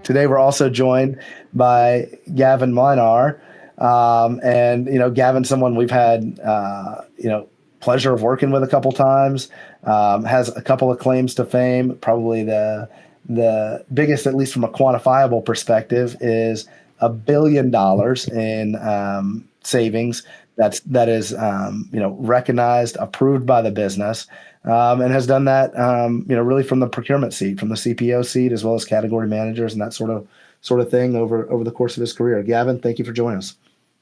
Today we're also joined by Gavin Mlinar. And, Gavin's someone we've had, pleasure of working with a couple times, has a couple of claims to fame. Probably the biggest, at least from a quantifiable perspective, is $1 billion in savings. That is recognized, approved by the business, and has done that really from the procurement seat, from the CPO seat, as well as category managers and that sort of thing over the course of his career. Gavin, thank you for joining us.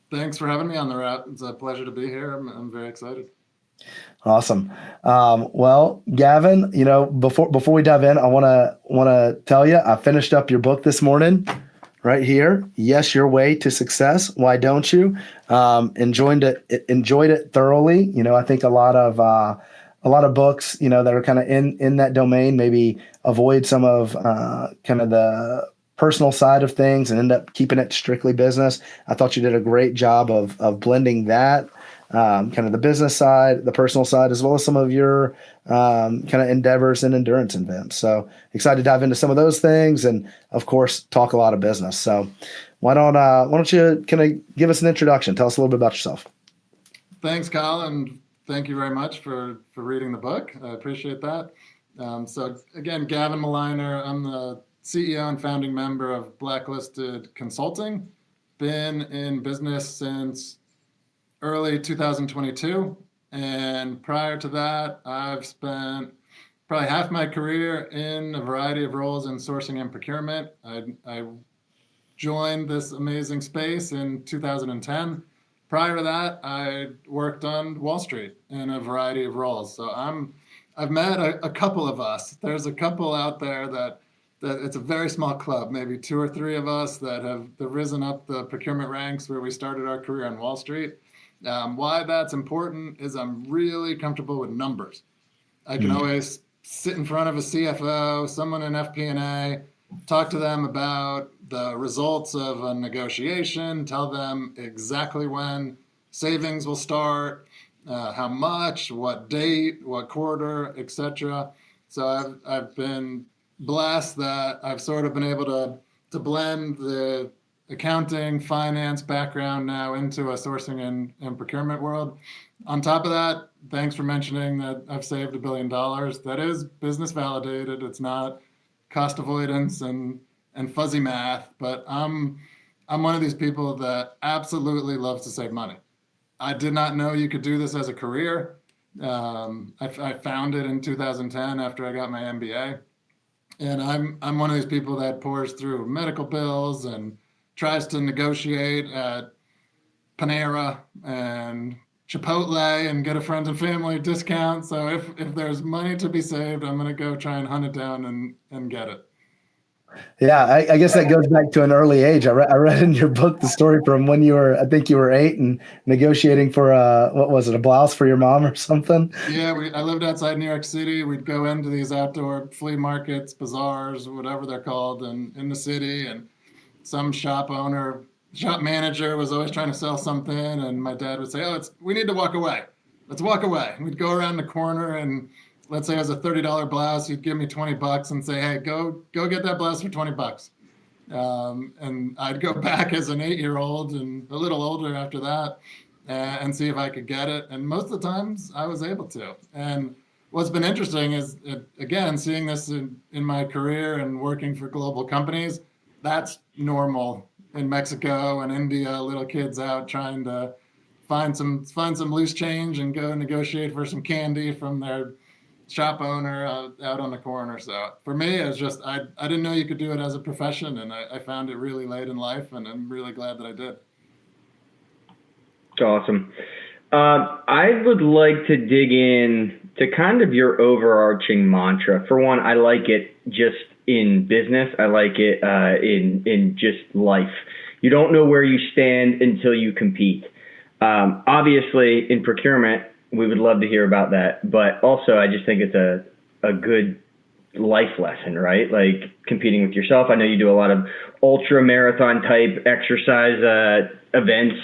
Thanks for having me on the route. It's a pleasure to be here. I'm very excited. Awesome. Well, Gavin, before we dive in, I want to tell you, I finished up your book this morning. Right here, Yes, Your Way to Success. Why don't you? Enjoyed it thoroughly. I think a lot of books, that are kind of in that domain, maybe avoid some of kind of the personal side of things and end up keeping it strictly business. I thought you did a great job of blending that, kind of the business side, the personal side, as well as some of your kind of endeavors and endurance events. So excited to dive into some of those things, and of course talk a lot of business. So why don't you kind of give us an introduction? Tell us a little bit about yourself. Thanks, Kyle, and thank you very much for reading the book. I appreciate that. So again, Gavin Mlinar. I'm the CEO and founding member of Blacklisted Consulting. Been in business since early 2022. And prior to that, I've spent probably half my career in a variety of roles in sourcing and procurement. I joined this amazing space in 2010. Prior to that, I worked on Wall Street in a variety of roles. So I've met a couple of us. There's a couple out there that it's a very small club, maybe 2 or 3 of us that have risen up the procurement ranks where we started our career on Wall Street. Why that's important is I'm really comfortable with numbers. I can always sit in front of a CFO, someone in FP&A, talk to them about the results of a negotiation, tell them exactly when savings will start, how much, what date, what quarter, etc. So I've been blessed that I've sort of been able to blend the accounting, finance background now into a sourcing and procurement world. On top of that, thanks for mentioning that I've saved $1 billion. That is business validated. It's not cost avoidance and fuzzy math, but I'm one of these people that absolutely loves to save money. I did not know you could do this as a career. I found it in 2010 after I got my MBA. And I'm one of these people that pours through medical bills and tries to negotiate at Panera and Chipotle and get a friends and family discount. So if there's money to be saved, I'm going to go try and hunt it down and get it. Yeah, I guess that goes back to an early age. I read in your book the story from when I think you were 8 and negotiating for what was it, a blouse for your mom or something? Yeah, I lived outside New York City. We'd go into these outdoor flea markets, bazaars, whatever they're called, in the city, and some shop manager was always trying to sell something, and my dad would say, we need to walk away. Let's walk away. And we'd go around the corner, and let's say it was a $30 blouse, he'd give me $20 and say, hey, go get that blouse for $20. And I'd go back as an 8-year-old and a little older after that and see if I could get it. And most of the times I was able to. And what's been interesting is, again, seeing this in my career and working for global companies, that's normal in Mexico and India, little kids out trying to find some loose change and go negotiate for some candy from their shop owner out on the corner. So for me, it was just, I didn't know you could do it as a profession, and I found it really late in life, and I'm really glad that I did. Awesome. I would like to dig in to kind of your overarching mantra. For one, I like it just in business. I like it in just life. You don't know where you stand until you compete. Obviously, in procurement, we would love to hear about that. But also, I just think it's a good life lesson, right? Like competing with yourself. I know you do a lot of ultra marathon type exercise events.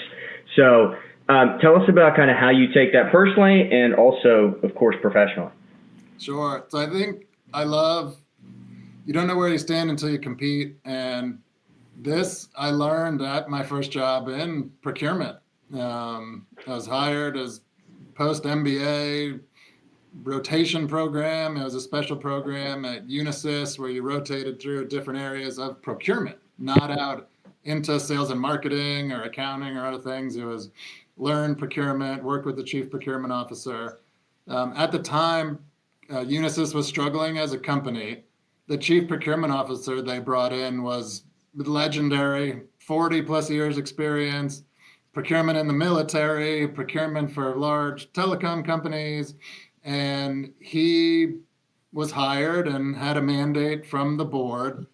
So tell us about kind of how you take that personally and also, of course, professionally. Sure. So I think I love you don't know where you stand until you compete. And this I learned at my first job in procurement. I was hired as post MBA rotation program. It was a special program at Unisys where you rotated through different areas of procurement, not out into sales and marketing or accounting or other things. It was learn procurement, work with the chief procurement officer. At the time, Unisys was struggling as a company. The chief procurement officer they brought in was legendary, 40 plus years experience, procurement in the military, procurement for large telecom companies. And he was hired and had a mandate from the board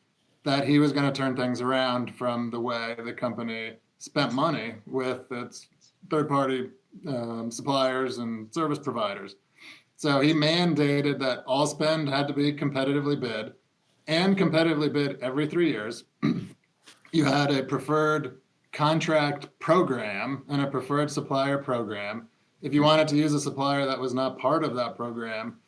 that he was going to turn things around from the way the company spent money with its third-party suppliers and service providers. So he mandated that all spend had to be competitively bid, and competitively bid every 3 years. You had a preferred contract program and a preferred supplier program. If you wanted to use a supplier that was not part of that program,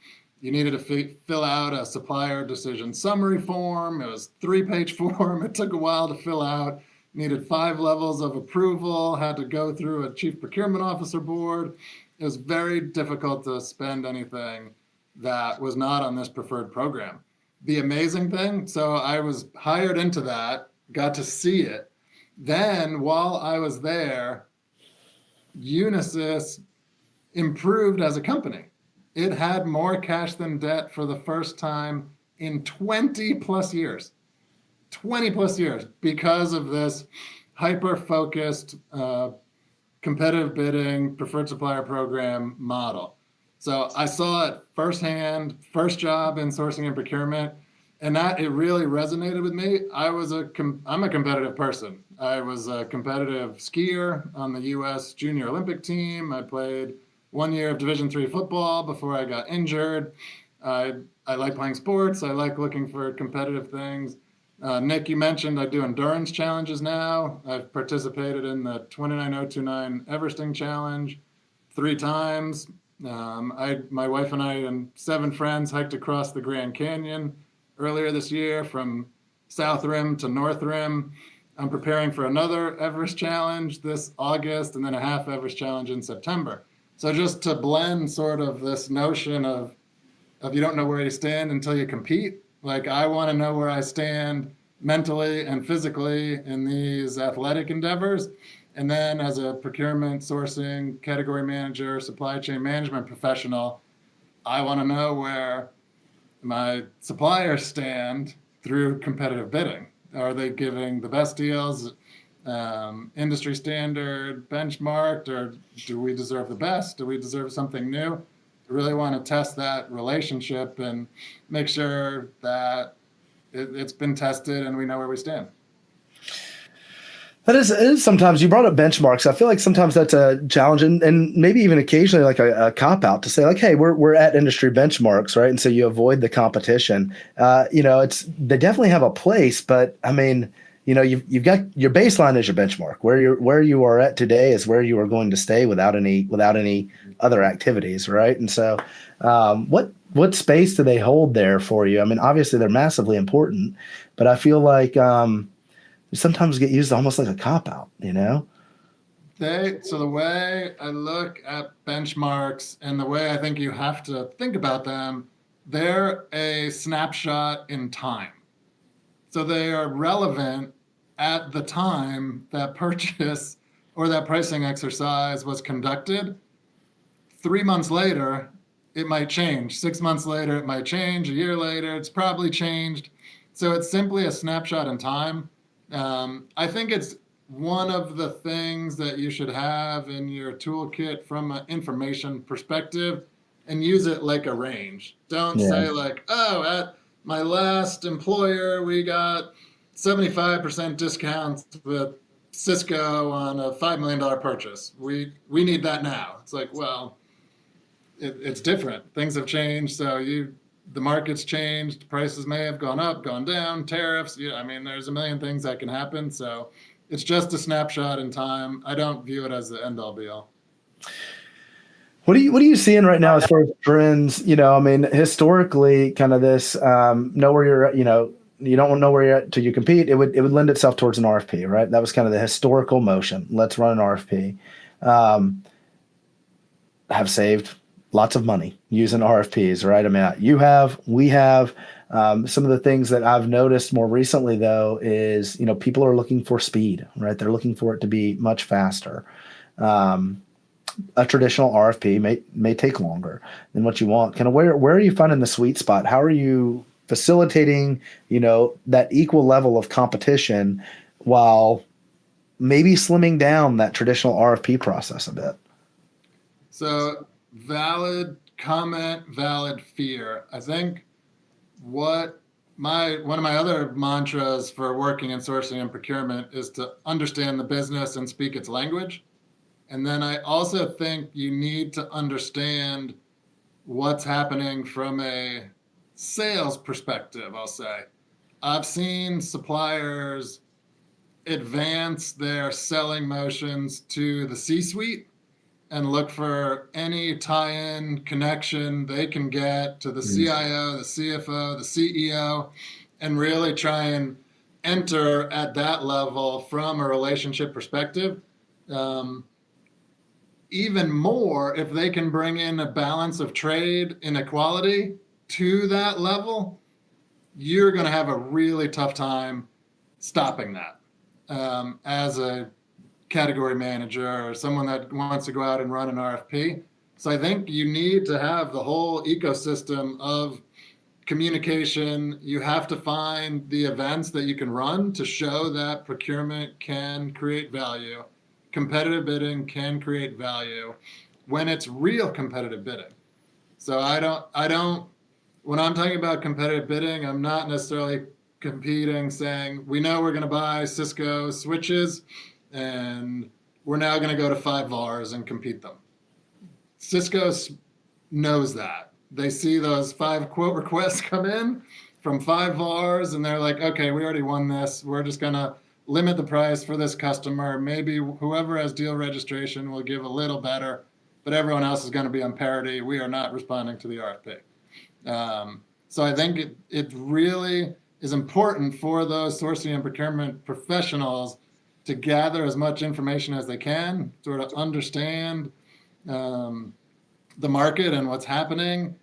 you needed to fill out a supplier decision summary form. It was a 3-page form. It took a while to fill out. Needed 5 levels of approval, had to go through a chief procurement officer board. It was very difficult to spend anything that was not on this preferred program. The amazing thing, so I was hired into that, got to see it. Then while I was there, Unisys improved as a company. It had more cash than debt for the first time in 20 plus years. 20 plus years because of this hyper-focused competitive bidding, preferred supplier program model. So I saw it firsthand, first job in sourcing and procurement, and that it really resonated with me. I'm a competitive person. I was a competitive skier on the U.S. Junior Olympic team. I played 1 year of Division III football before I got injured. I like playing sports. I like looking for competitive things. Nick, you mentioned I do endurance challenges now. I've participated in the 29029 Everesting Challenge 3 times. My wife and I and 7 friends hiked across the Grand Canyon earlier this year from South Rim to North Rim. I'm preparing for another Everest Challenge this August and then a half Everest Challenge in September. So just to blend sort of this notion of you don't know where you stand until you compete. Like I want to know where I stand mentally and physically in these athletic endeavors. And then as a procurement, sourcing, category manager, supply chain management professional, I want to know where my suppliers stand through competitive bidding. Are they giving the best deals, industry standard, benchmarked, or do we deserve the best? Do we deserve something new? I really want to test that relationship and make sure that it's been tested and we know where we stand. It is sometimes, you brought up benchmarks. I feel like sometimes that's a challenge and maybe even occasionally like a cop out to say like, hey, we're at industry benchmarks, right? And so you avoid the competition. They definitely have a place, but I mean, you've got your baseline is your benchmark. Where you are at today is where you are going to stay without any other activities, right? And so, what space do they hold there for you? I mean, obviously they're massively important, but I feel like they sometimes get used almost like a cop out, So the way I look at benchmarks and the way I think you have to think about them, they're a snapshot in time. So they are relevant at the time that purchase or that pricing exercise was conducted. 3 months later, it might change. 6 months later, it might change. A year later, it's probably changed. So it's simply a snapshot in time. I think it's one of the things that you should have in your toolkit from an information perspective and use it like a range. Don't say like, oh, at my last employer, we got 75% discounts with Cisco on a $5 million purchase. We need that now. It's like, well, it's different. Things have changed. So the market's changed. Prices may have gone up, gone down, tariffs. There's a million things that can happen. So it's just a snapshot in time. I don't view it as the end all be all. What are you seeing right now as far as trends? I mean, historically, kind of this know where you're at, you don't know where you're at till you compete. It would lend itself towards an RFP, right? That was kind of the historical motion. Let's run an RFP. Um, have saved lots of money using RFPs, right? I mean, we have. Some of the things that I've noticed more recently, though, is people are looking for speed, right? They're looking for it to be much faster. Um, a traditional RFP may take longer than what you want. Kind of where are you finding the sweet spot? How are you facilitating, that equal level of competition while maybe slimming down that traditional RFP process a bit? So valid comment, valid fear. I think what one of my other mantras for working in sourcing and procurement is to understand the business and speak its language. And then I also think you need to understand what's happening from a sales perspective, I'll say. I've seen suppliers advance their selling motions to the C-suite and look for any tie-in connection they can get to the CIO, the CFO, the CEO, and really try and enter at that level from a relationship perspective. Um, Even more, if they can bring in a balance of trade inequality to that level, you're going to have a really tough time stopping that as a category manager or someone that wants to go out and run an RFP. So I think you need to have the whole ecosystem of communication. You have to find the events that you can run to show that procurement can create value. Competitive bidding can create value when it's real competitive bidding. So when I'm talking about competitive bidding, I'm not necessarily competing saying, we know we're going to buy Cisco switches and we're now going to go to 5 VARs and compete them. Cisco knows that. They see those 5 quote requests come in from 5 VARs and they're like, okay, we already won this. We're just going to limit the price for this customer. Maybe whoever has deal registration will give a little better, but everyone else is going to be on parity. We are not responding to the RFP. So I think it really is important for those sourcing and procurement professionals to gather as much information as they can, sort of understand the market and what's happening,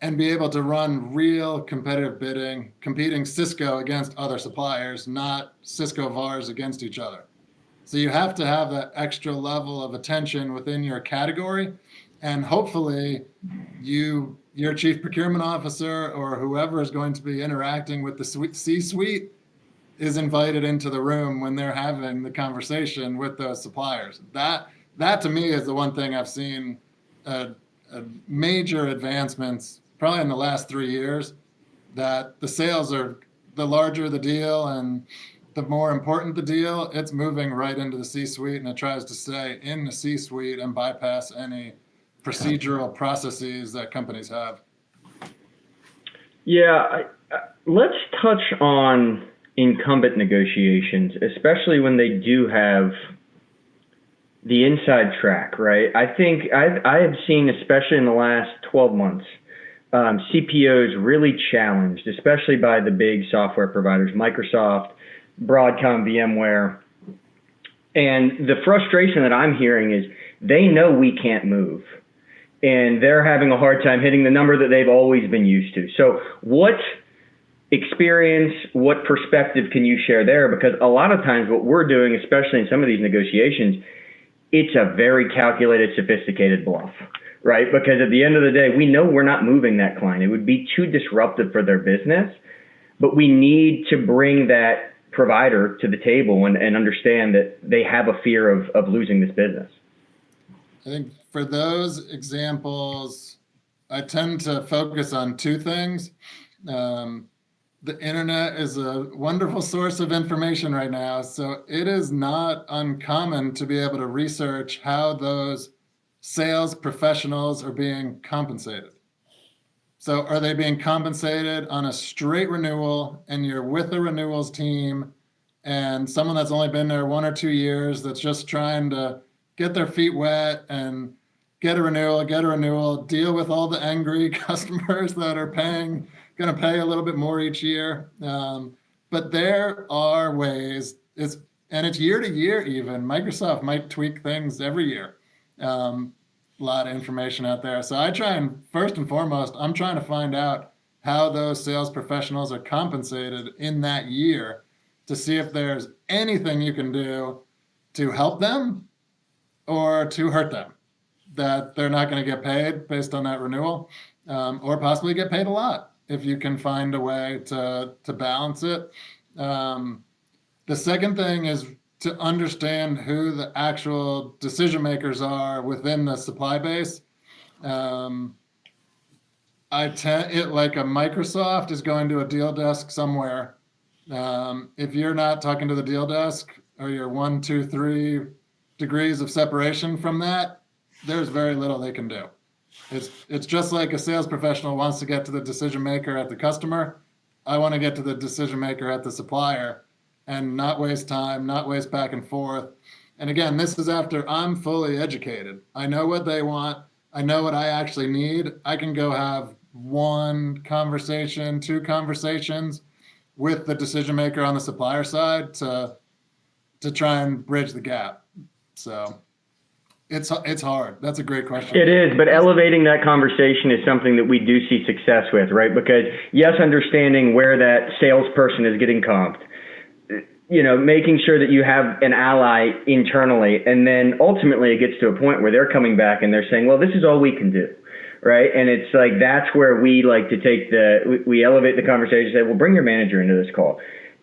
and be able to run real competitive bidding, competing Cisco against other suppliers, not Cisco VARs against each other. So you have to have that extra level of attention within your category, and hopefully your chief procurement officer or whoever is going to be interacting with the C-suite is invited into the room when they're having the conversation with those suppliers. That to me is the one thing I've seen major advancements probably in the last 3 years, that the sales are, the larger the deal and the more important the deal, it's moving right into the C-suite, and it tries to stay in the C-suite and bypass any procedural processes that companies have. Yeah, let's touch on incumbent negotiations, especially when they do have the inside track, right? I think I have seen, especially in the last 12 months, CPOs really challenged, especially by the big software providers, Microsoft, Broadcom, VMware. And the frustration that I'm hearing is they know we can't move, and they're having a hard time hitting the number that they've always been used to. So what experience, what perspective can you share there? Because a lot of times what we're doing, especially in some of these negotiations, it's a very calculated, sophisticated bluff, right? Because at the end of the day, we know we're not moving that client. It would be too disruptive for their business, but we need to bring that provider to the table and understand that they have a fear of losing this business. I think for those examples, I tend to focus on 2 things. The internet is a wonderful source of information right now, so it is not uncommon to be able to research how those sales professionals are being compensated. So are they being compensated on a straight renewal, and you're with a renewals team and someone that's only been there 1 or 2 years that's just trying to get their feet wet and get a renewal, deal with all the angry customers that are going to pay a little bit more each year. But there are ways, and it's year to year even. Microsoft might tweak things every year. A lot of information out there. So I try and, first and foremost, I'm trying to find out how those sales professionals are compensated in that year to see if there's anything you can do to help them or to hurt them, that they're not going to get paid based on that renewal, or possibly get paid a lot if you can find a way to balance it. The second thing is to understand who the actual decision makers are within the supply base. Like a Microsoft is going to a deal desk somewhere. If you're not talking to the deal desk, or you're 1, 2, 3 degrees of separation from that, there's very little they can do. It's just like a sales professional wants to get to the decision maker at the customer. I want to get to the decision maker at the supplier and not waste time, not waste back and forth. And again, this is after I'm fully educated. I know what they want. I know what I actually need. I can go have 1 conversation, 2 conversations with the decision maker on the supplier side to try and bridge the gap. So it's hard. That's a great question. It is, but elevating that conversation is something that we do see success with, right? Because yes, understanding where that salesperson is getting comped, making sure that you have an ally internally, and then ultimately it gets to a point where they're coming back and they're saying, well, this is all we can do, right? And it's like, that's where we like to take we elevate the conversation, say, well, bring your manager into this call.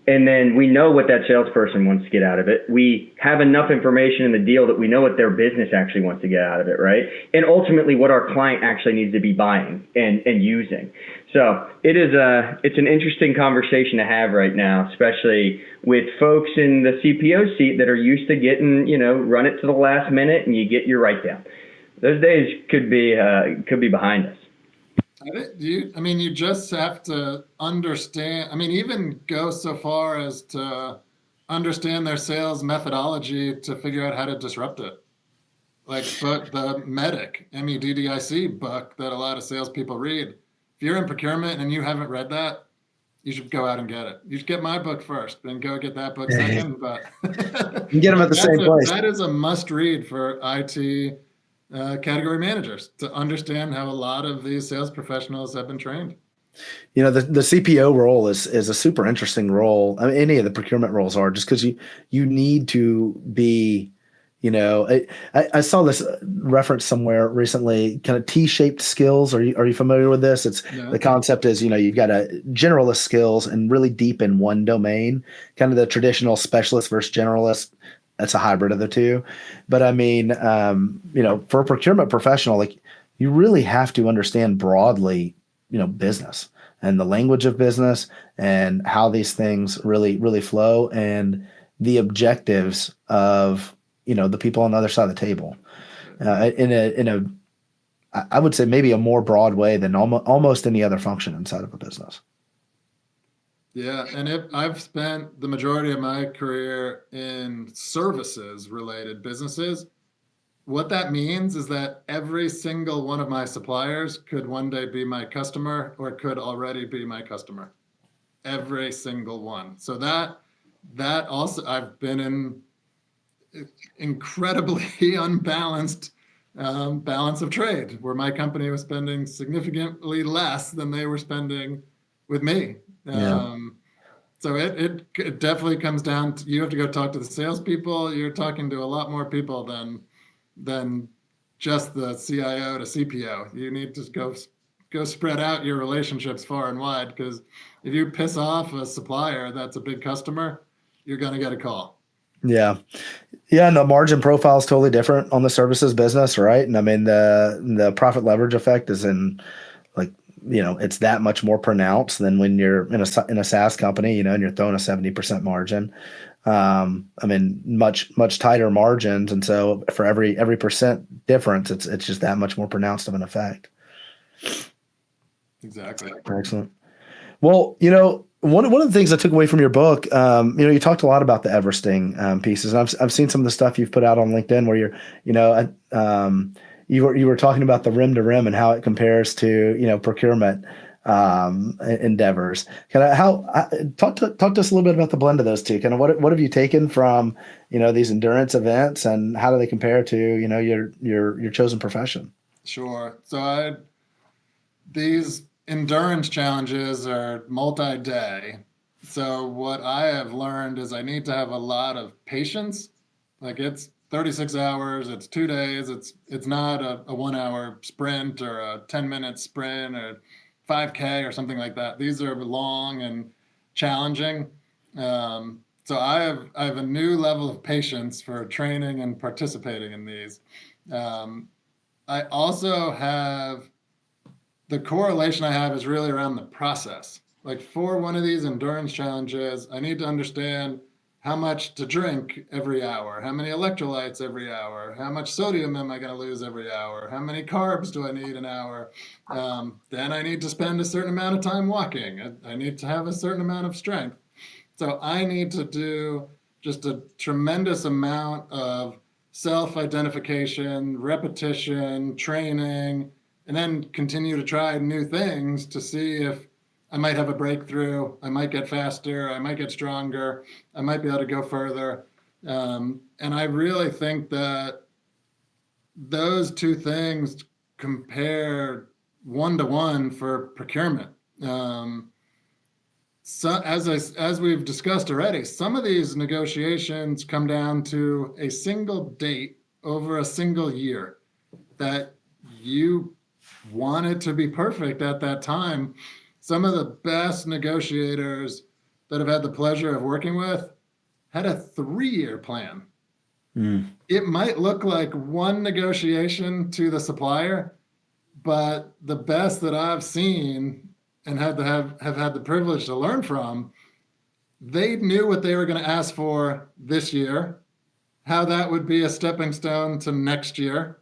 And then we know what that salesperson wants to get out of it. We have enough information in the deal that we know what their business actually wants to get out of it, right? And ultimately what our client actually needs to be buying and using. So it's an interesting conversation to have right now, especially with folks in the CPO seat that are used to getting, run it to the last minute and you get your write down. Those days could be behind us. You just have to understand, even go so far as to understand their sales methodology to figure out how to disrupt it. Like the MEDDIC, MEDDIC book that a lot of salespeople read. If you're in procurement and you haven't read that, you should go out and get it. You should get my book first, then go get that book second. But you get them at the same place. That is a must read for IT category managers to understand how a lot of these sales professionals have been trained. The CPO role is a super interesting role. Any of the procurement roles are, just because you need to be, I saw this reference somewhere recently, kind of T-shaped skills. Are you familiar with this? The concept is, you've got a generalist skills and really deep in one domain, kind of the traditional specialist versus generalist. That's a hybrid of the two. But for a procurement professional, like, you really have to understand broadly, business and the language of business and how these things really, really flow and the objectives of, the people on the other side of the table I would say maybe a more broad way than almost any other function inside of a business. Yeah, and I've spent the majority of my career in services-related businesses. What that means is that every single one of my suppliers could one day be my customer or could already be my customer. Every single one. So that also, I've been in incredibly unbalanced balance of trade, where my company was spending significantly less than they were spending with me. So it definitely comes down to, you have to go talk to the salespeople. You're talking to a lot more people than just the CIO to CPO. You need to go spread out your relationships far and wide, because if you piss off a supplier that's a big customer, you're going to get a call. Yeah. And the margin profile is totally different on the services business, right? And the profit leverage effect is in, like, it's that much more pronounced than when you're in a SaaS company, and you're throwing a 70% margin. Much tighter margins. And so for every percent difference, it's just that much more pronounced of an effect. Exactly. Excellent. Well, one of the things I took away from your book, you talked a lot about the Everesting pieces. And I've seen some of the stuff you've put out on LinkedIn where you're, you were talking about the rim to rim and how it compares to procurement endeavors. Kind of talk to us a little bit about the blend of those two. Kind of what have you taken from these endurance events, and how do they compare to your chosen profession? Sure. So these endurance challenges are multi-day. So what I have learned is I need to have a lot of patience. Like, it's 36 hours, it's 2 days, it's not a 1 hour sprint or a 10-minute sprint or 5K or something like that. These are long and challenging. So I have a new level of patience for training and participating in these. I also have, the correlation I have is really around the process. Like, for one of these endurance challenges, I need to understand how much to drink every hour, how many electrolytes every hour, how much sodium am I going to lose every hour, how many carbs do I need an hour. Then I need to spend a certain amount of time walking. I need to have a certain amount of strength. So I need to do just a tremendous amount of self-identification, repetition, training, and then continue to try new things to see if I might have a breakthrough. I might get faster. I might get stronger. I might be able to go further. And I really think that those two things compare 1-to-1 for procurement. So as we've discussed already, some of these negotiations come down to a single date over a single year that you want it to be perfect at that time. Some of the best negotiators that I've had the pleasure of working with had a 3-year plan. It might look like one negotiation to the supplier, but the best that I've seen and have had the privilege to learn from, they knew what they were going to ask for this year, how that would be a stepping stone to next year,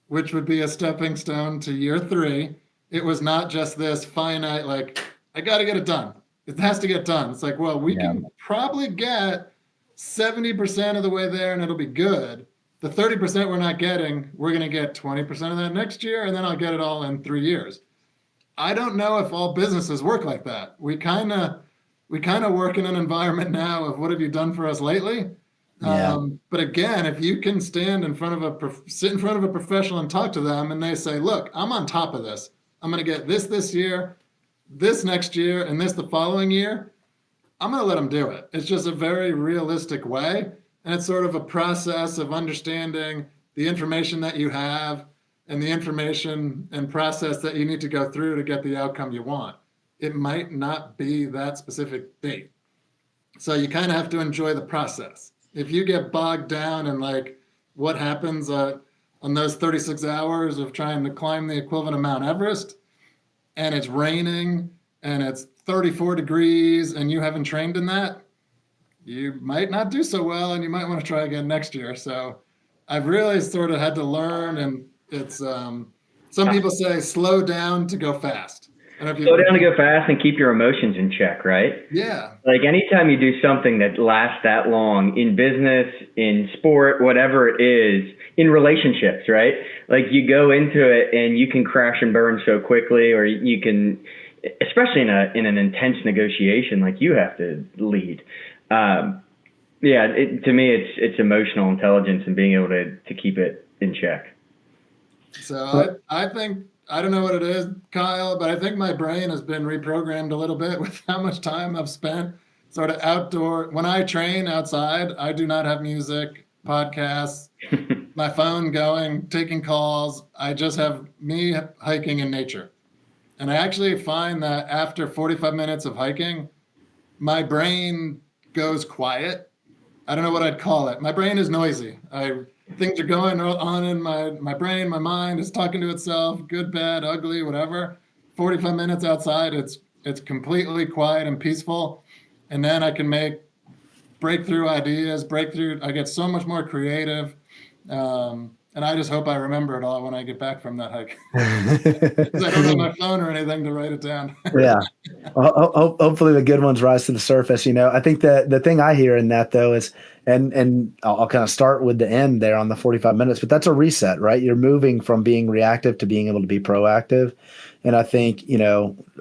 which would be a stepping stone to year 3. It was not just this finite, like, I got to get it done. It has to get done. It's like, well, we can probably get 70% of the way there and it'll be good. The 30% we're not getting, we're going to get 20% of that next year, and then I'll get it all in 3 years. I don't know if all businesses work like that. We kind of work in an environment now of, what have you done for us lately? But again, if you can sit in front of a professional and talk to them, and they say, look, I'm on top of this. I'm going to get this year, this next year, and this the following year. I'm going to let them do it. It's just a very realistic way. And it's sort of a process of understanding the information that you have and the information and process that you need to go through to get the outcome you want. It might not be that specific date. So you kind of have to enjoy the process. If you get bogged down in like what happens on those 36 hours of trying to climb the equivalent of Mount Everest, and it's raining and it's 34 degrees and you haven't trained in that, you might not do so well, and you might want to try again next year. So I've really sort of had to learn, and it's some people say slow down to go fast. Slow down to go fast and keep your emotions in check, right? Yeah. Like, anytime you do something that lasts that long, in business, in sport, whatever it is, in relationships, right? Like, you go into it and you can crash and burn so quickly, or you can, especially in an intense negotiation, like you have to lead. To me, it's emotional intelligence and being able to keep it in check. So I think, I don't know what it is, Kyle, but I think my brain has been reprogrammed a little bit with how much time I've spent sort of outdoor. When I train outside, I do not have music, podcasts, my phone going, taking calls. I just have me hiking in nature. And I actually find that after 45 minutes of hiking, my brain goes quiet. I don't know what I'd call it. My brain is noisy. Things are going on in my brain. My mind is talking to itself, good, bad, ugly, whatever. 45 minutes outside, it's completely quiet and peaceful. And then I can make breakthrough ideas, I get so much more creative. And I just hope I remember it all when I get back from that hike. Because I don't have my phone or anything to write it down. Yeah. Well, hopefully the good ones rise to the surface. I think the thing I hear in that, though, is and I'll kind of start with the end there on the 45 minutes, but that's a reset, right? You're moving from being reactive to being able to be proactive. And I think,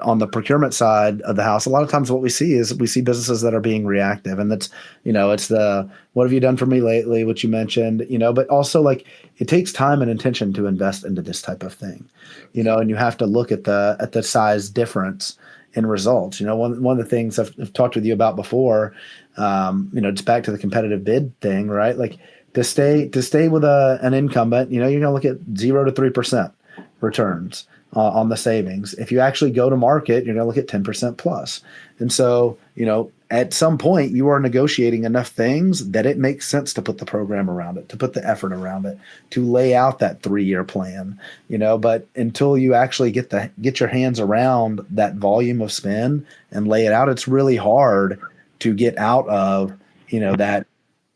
on the procurement side of the house, a lot of times what we see is we see businesses that are being reactive. And that's, it's the, what have you done for me lately, which you mentioned, but also like it takes time and intention to invest into this type of thing, and you have to look at the size difference in results. One of the things I've talked with you about before, just back to the competitive bid thing, right? Like to stay with an incumbent, you're going to look at 0 to 3% returns on the savings. If you actually go to market, you're going to look at 10% plus. And so, at some point you are negotiating enough things that it makes sense to put the program around it, to put the effort around it, to lay out that 3-year plan, but until you actually get your hands around that volume of spend and lay it out, it's really hard to get out of,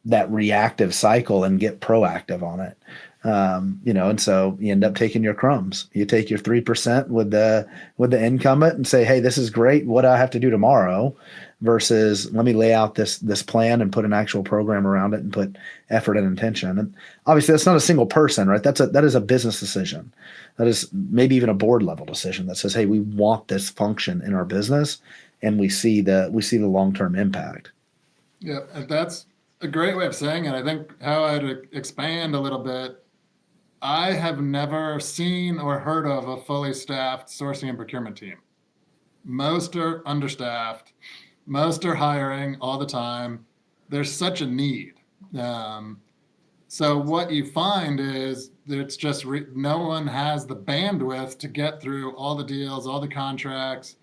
that reactive cycle and get proactive on it. And so you end up taking your crumbs. You take your 3% with the incumbent and say, hey, this is great. What do I have to do tomorrow? Versus let me lay out this plan and put an actual program around it and put effort and intention. And obviously that's not a single person, right? That is a business decision. That is maybe even a board level decision that says, hey, we want this function in our business and we see the long-term impact. Yeah, and that's a great way of saying it. I think how I'd expand a little bit, I have never seen or heard of a fully staffed sourcing and procurement team. Most are understaffed. Most are hiring all the time. There's such a need. So what you find is that it's just no one has the bandwidth to get through all the deals, all the contracts,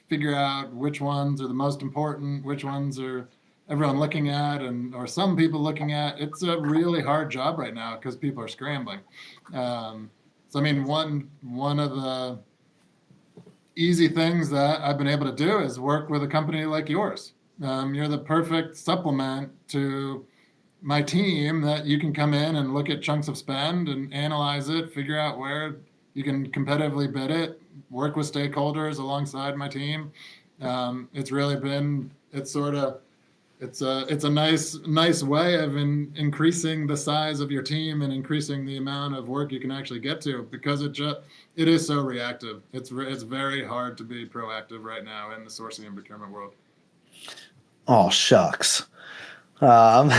figure out which ones are the most important, which ones are everyone looking at, or some people looking at. It's a really hard job right now because people are scrambling. So I mean, one of the easy things that I've been able to do is work with a company like yours. You're the perfect supplement to my team that you can come in and look at chunks of spend and analyze it, figure out where you can competitively bid it, work with stakeholders alongside my team. It's really been, it's a nice way of increasing the size of your team and increasing the amount of work you can actually get to, because it is so reactive. It's very hard to be proactive right now in the sourcing and procurement world. Oh, shucks. But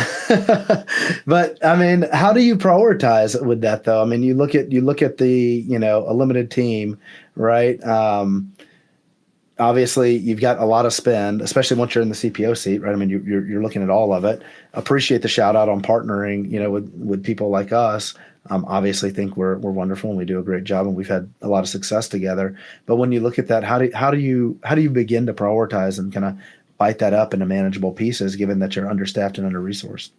I mean, how do you prioritize with that though? I mean, you look at the, a limited team, right? Obviously you've got a lot of spend, especially once you're in the CPO seat, right? I mean, you're looking at all of it. Appreciate the shout out on partnering, with people like us. Obviously think we're wonderful and we do a great job and we've had a lot of success together. But when you look at that, how do you begin to prioritize and kind of bite that up into manageable pieces, given that you're understaffed and under-resourced?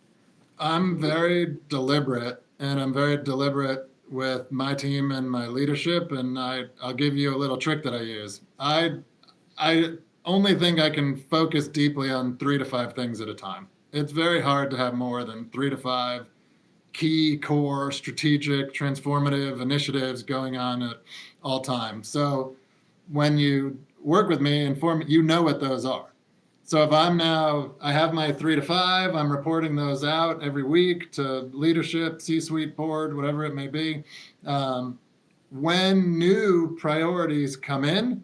I'm very deliberate, and I'm very deliberate with my team and my leadership. And I'll give you a little trick that I use. I only think I can focus deeply on 3 to 5 things at a time. It's very hard to have more than 3 to 5 key, core, strategic, transformative initiatives going on at all times. So when you work with me, you know what those are. So if I have my 3 to 5, I'm reporting those out every week to leadership, C-suite, board, whatever it may be. When new priorities come in,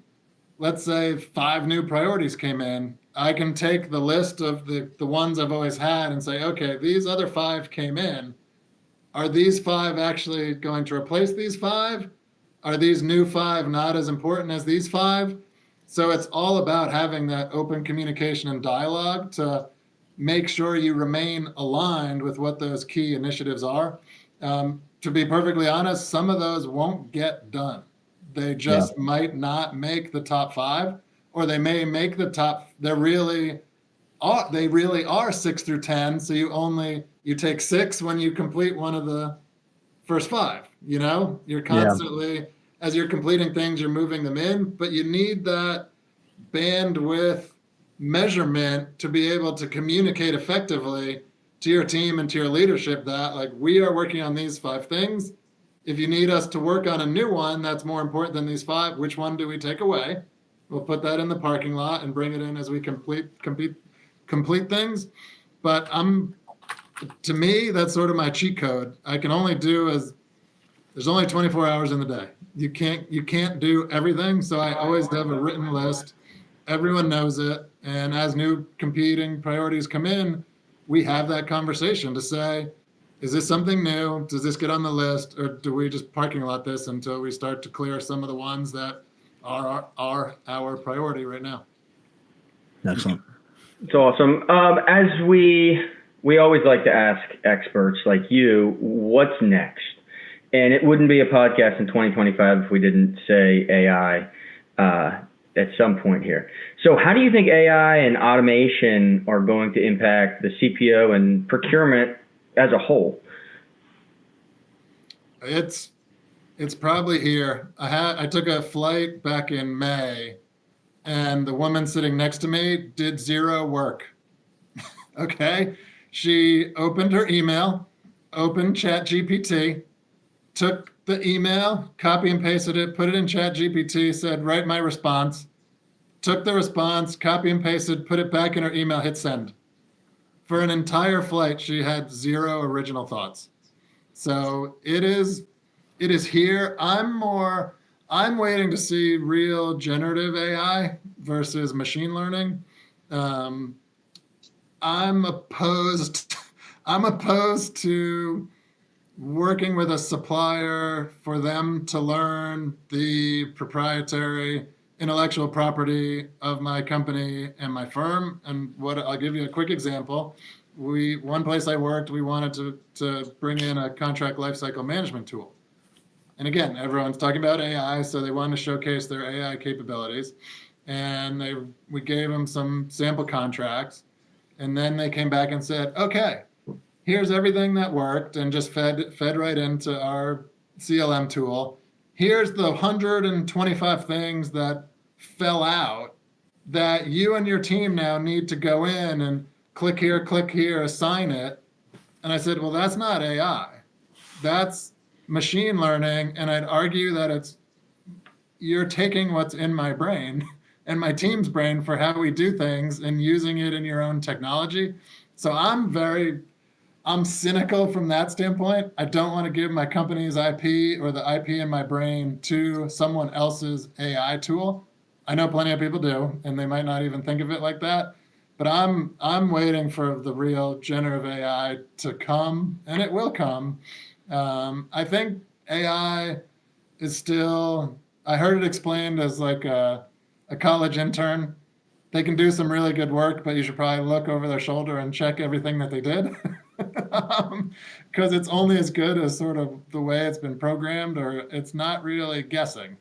let's say 5 new priorities came in, I can take the list of the ones I've always had and say, okay, these other 5 came in. Are these 5 actually going to replace these 5? Are these new 5 not as important as these 5? So it's all about having that open communication and dialogue to make sure you remain aligned with what those key initiatives are. To be perfectly honest, some of those won't get done. They just might not make the top 5, or they may make the top. They really are 6 through 10. So you take 6 when you complete one of the first 5. You're constantly, as you're completing things, you're moving them in, but you need that bandwidth measurement to be able to communicate effectively to your team and to your leadership that, like, we are working on these 5 things. If you need us to work on a new one that's more important than these 5, which one do we take away? We'll put that in the parking lot and bring it in as we complete things. but to me, that's sort of my cheat code. I can only do there's only 24 hours in the day. You can't do everything. So I always have a written list. Everyone knows it. And as new competing priorities come in, we have that conversation to say, is this something new? Does this get on the list? Or do we just parking lot this until we start to clear some of the ones that are our priority right now? Excellent. It's awesome. As we always like to ask experts like you, what's next? And it wouldn't be a podcast in 2025 if we didn't say AI at some point here. So how do you think AI and automation are going to impact the CPO and procurement as a whole? It's probably here. I took a flight back in May, and the woman sitting next to me did zero work. Okay? She opened her email, opened ChatGPT, took the email, copy and pasted it, put it in ChatGPT, said, write my response, took the response, copy and pasted, put it back in her email, hit send. For an entire flight, she had zero original thoughts. So it is here. I'm waiting to see real generative AI versus machine learning. I'm opposed to working with a supplier for them to learn the proprietary intellectual property of my company and my firm. And I'll give you a quick example. One place I worked, we wanted to bring in a contract lifecycle management tool. And again, everyone's talking about AI, so they wanted to showcase their AI capabilities. And we gave them some sample contracts. And then they came back and said, okay, here's everything that worked and just fed right into our CLM tool. Here's the 125 things that fell out that you and your team now need to go in and click here, assign it. And I said, well, that's not AI. That's machine learning. And I'd argue that you're taking what's in my brain and my team's brain for how we do things and using it in your own technology. So I'm cynical from that standpoint. I don't want to give my company's IP or the IP in my brain to someone else's AI tool. I know plenty of people do, and they might not even think of it like that. But I'm waiting for the real generative AI to come, and it will come. I think AI is still, I heard it explained as like a college intern. They can do some really good work, but you should probably look over their shoulder and check everything that they did. Because it's only as good as sort of the way it's been programmed, or it's not really guessing.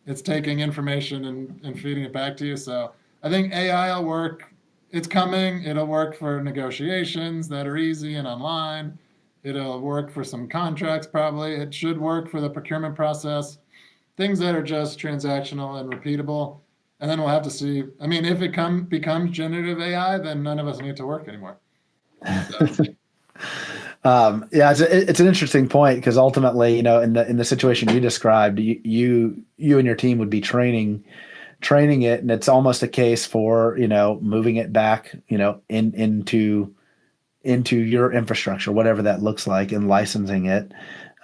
It's taking information and feeding it back to you. So I think AI will work. It's coming. It'll work for negotiations that are easy and online. It'll work for some contracts probably. It should work for the procurement process. Things that are just transactional and repeatable. And then we'll have to see. I mean, if it becomes generative AI, then none of us need to work anymore. So. Yeah, it's an interesting point because ultimately, in the situation you described, you and your team would be training it, and it's almost a case for moving it back into your infrastructure, whatever that looks like, and licensing it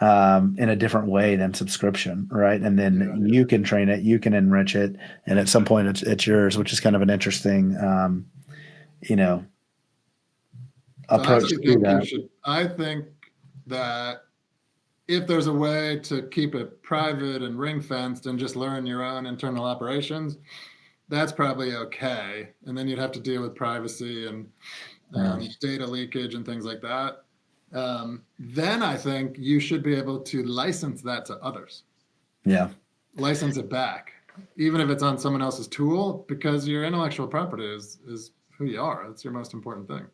in a different way than subscription, right? And then you can train it, you can enrich it, and at some point it's yours, which is kind of an interesting approach to that. I think that if there's a way to keep it private and ring fenced and just learn your own internal operations, that's probably okay. And then you'd have to deal with privacy and data leakage and things like that. Then I think you should be able to license that to others. Yeah. License it back, even if it's on someone else's tool, because your intellectual property is who you are. That's your most important thing.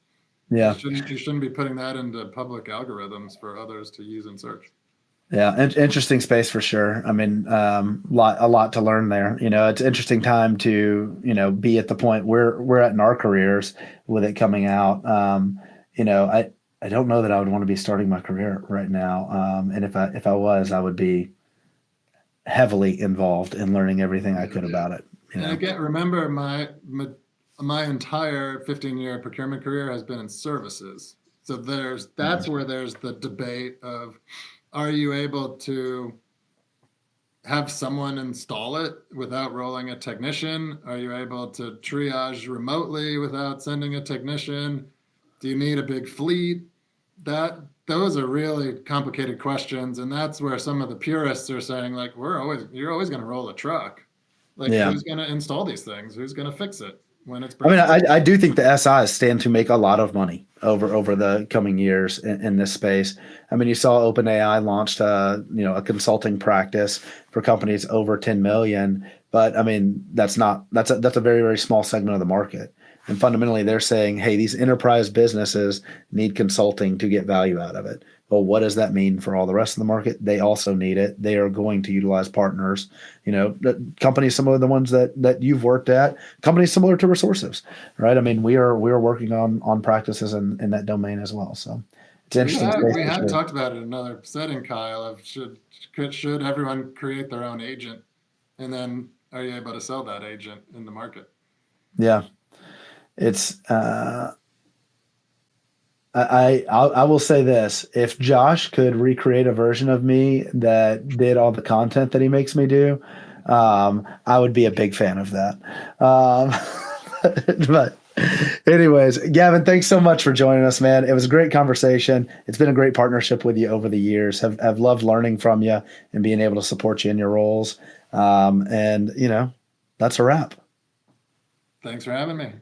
Yeah. You shouldn't be putting that into public algorithms for others to use and search. Yeah, interesting space for sure. I mean, a lot to learn there. It's an interesting time to, be at the point where we're at in our careers with it coming out. I don't know that I would want to be starting my career right now. And if I was, I would be heavily involved in learning everything I could about it. And again, remember my entire 15-year procurement career has been in services. So that's where there's the debate of, are you able to have someone install it without rolling a technician? Are you able to triage remotely without sending a technician? Do you need a big fleet? Those are really complicated questions, and that's where some of the purists are saying, like, you're always going to roll a truck. Like, Yeah. who's going to install these things? Who's going to fix it when it's I mean, broken? I do think the SIs stand to make a lot of money over the coming years in this space. I mean, you saw OpenAI launched a consulting practice for companies over 10 million, but I mean that's a very very small segment of the market. And fundamentally, they're saying, hey, these enterprise businesses need consulting to get value out of it. Well, what does that mean for all the rest of the market? They also need it. They are going to utilize partners, companies similar to the ones that you've worked at, companies similar to Resources, right? I mean, we are working on practices in that domain as well. So it's We interesting have space we for had sure. talked about it in another setting, Kyle, of should everyone create their own agent, and then are you able to sell that agent in the market? Yeah, it's I will say this: if Josh could recreate a version of me that did all the content that he makes me do, I would be a big fan of that. But anyways, Gavin, thanks so much for joining us, man. It was a great conversation. It's been a great partnership with you over the years. Have loved learning from you and being able to support you in your roles. And that's a wrap. Thanks for having me.